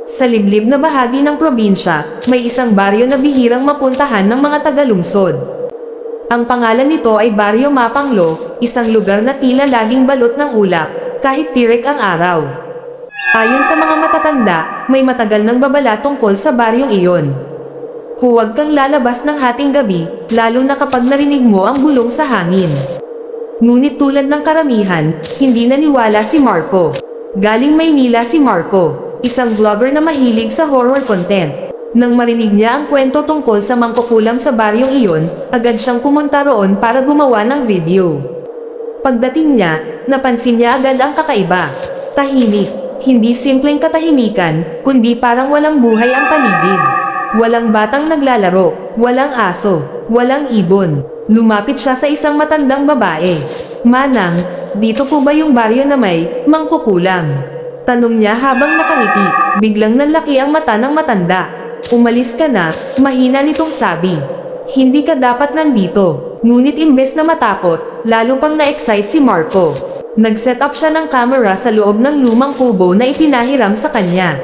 Sa liblib na bahagi ng probinsya, may isang baryo na bihirang mapuntahan ng mga tagalungsod. Ang pangalan nito ay Baryo Mapanglo, isang lugar na tila laging balot ng ulap, kahit tirik ang araw. Ayon sa mga matatanda, may matagal ng babala tungkol sa baryong iyon. Huwag kang lalabas ng hating gabi, lalo na kapag narinig mo ang bulong sa hangin. Ngunit tulad ng karamihan, hindi naniwala si Marco. Galing Maynila si Marco, isang vlogger na mahilig sa horror content. Nang marinig niya ang kwento tungkol sa mangkukulam sa baryong iyon, agad siyang pumunta roon para gumawa ng video. Pagdating niya, napansin niya agad ang kakaiba. Tahimik. Hindi simpleng katahimikan, kundi parang walang buhay ang paligid. Walang batang naglalaro, walang aso, walang ibon. Lumapit siya sa isang matandang babae. "Manang, dito po ba yung baryo na may mangkukulam?" Tanong niya habang nakangiti. Biglang nanlaki ang mata ng matanda. "Umalis ka na," mahina nitong sabi. "Hindi ka dapat nandito." Ngunit imbes na matakot, lalo pang na-excite si Marco. Nag-set up siya ng camera sa loob ng lumang kubo na ipinahiram sa kanya.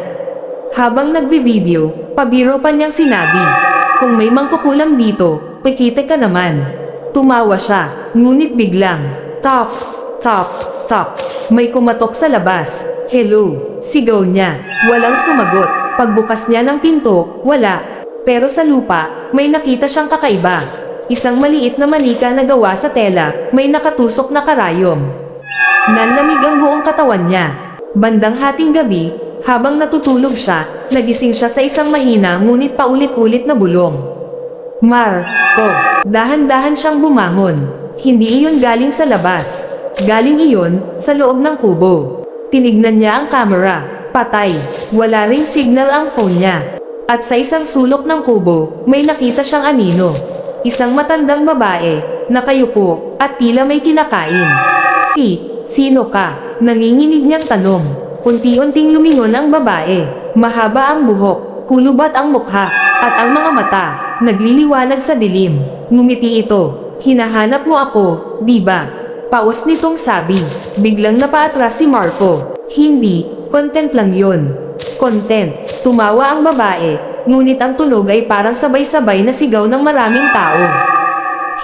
Habang nagbi-video, pabiro pa niyang sinabi, "Kung may mangkukulam dito, pikite ka naman." Tumawa siya, ngunit biglang, "Top, top, top." May kumatok sa labas. "Hello," sigaw niya. Walang sumagot. Pagbukas niya ng pinto, wala. Pero sa lupa, may nakita siyang kakaiba. Isang maliit na manika na gawa sa tela, may nakatusok na karayom. Nanlamig ang buong katawan niya. Bandang hating gabi, habang natutulog siya, nagising siya sa isang mahina ngunit paulit-ulit na bulong. "Marco!" Dahan-dahan siyang bumangon. Hindi iyon galing sa labas. Galing iyon sa loob ng kubo. Tinignan niya ang camera. Patay. Wala ring signal ang phone niya. At sa isang sulok ng kubo, may nakita siyang anino. Isang matandang babae, nakayuko, at tila may kinakain. Sino ka?" Nanginginig niyang tanong. Unti-unting lumingon ang babae. Mahaba ang buhok, kulubat ang mukha, at ang mga mata, nagliliwanag sa dilim. Ngumiti ito. "Hinahanap mo ako, di ba?" Paus nitong sabi. Biglang napaatras si Marco. "Hindi, content lang yon." "Content?" Tumawa ang babae, ngunit ang tunog ay parang sabay-sabay na sigaw ng maraming tao.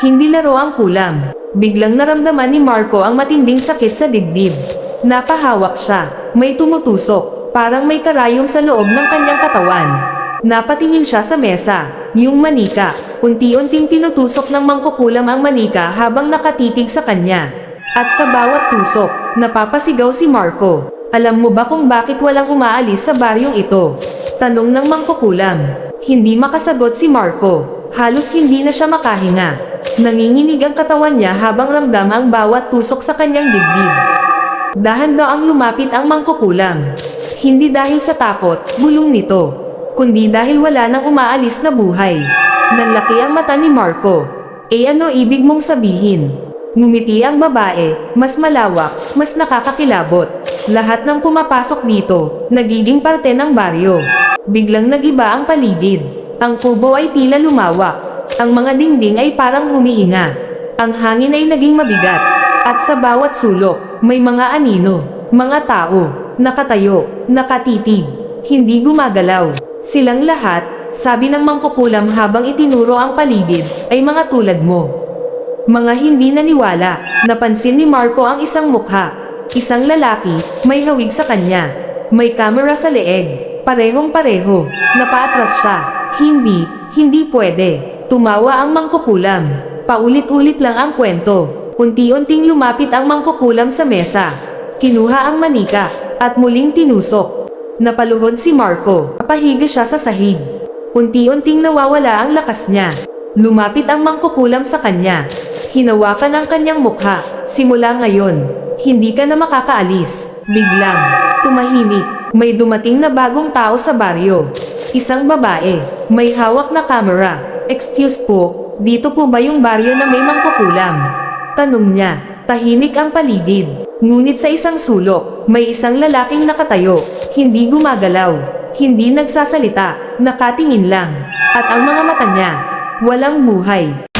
Hindi laro ang kulam. Biglang naramdaman ni Marco ang matinding sakit sa dibdib. Napahawak siya. May tumutusok. Parang may karayom sa loob ng kanyang katawan. Napatingin siya sa mesa. Yung manika. Unti-unting tinutusok ng mangkukulam ang manika habang nakatitig sa kanya. At sa bawat tusok, napapasigaw si Marco. "Alam mo ba kung bakit walang umaalis sa baryong ito?" Tanong ng mangkukulam. Hindi makasagot si Marco. Halos hindi na siya makahinga. Nanginginig ang katawan niya habang ramdam ang bawat tusok sa kanyang dibdib. Dahan-daang lumapit ang mangkukulam. Hindi dahil sa takot, bulong nito, kundi dahil wala nang umaalis na buhay. Nanlaki ang mata ni Marco. Ano ibig mong sabihin?" Ngumiti ang babae, mas malawak, mas nakakakilabot. "Lahat ng pumapasok dito, nagiging parte ng baryo." Biglang nagiba ang paligid. Ang kubo ay tila lumawak. Ang mga dingding ay parang humihinga. Ang hangin ay naging mabigat. At sa bawat sulok, may mga anino, mga tao, nakatayo, nakatitig, hindi gumagalaw. Silang lahat, sabi ng mangkukulam habang itinuro ang paligid, ay mga tulad mo. Mga hindi naniwala. Napansin ni Marco ang isang mukha. Isang lalaki, may hawig sa kanya. May kamera sa leeg. Parehong-pareho. Napaatras siya. Hindi pwede." Tumawa ang mangkukulam. Paulit-ulit lang ang kwento. Unti-unting lumapit ang mangkukulam sa mesa. Kinuha ang manika, at muling tinusok. Napaluhod si Marco. Pahiga siya sa sahig. Unti-unting nawawala ang lakas niya. Lumapit ang mangkukulam sa kanya. Hinawakan ang kanyang mukha. "Simula ngayon, hindi ka na makakaalis." Biglang, tumahimik. May dumating na bagong tao sa baryo. Isang babae, may hawak na camera. "Excuse po, dito po ba yung baryo na may mangkukulam?" Tanong niya. Tahimik ang paligid. Ngunit sa isang sulok, may isang lalaking nakatayo. Hindi gumagalaw. Hindi nagsasalita. Nakatingin lang. At ang mga mata niya, walang buhay.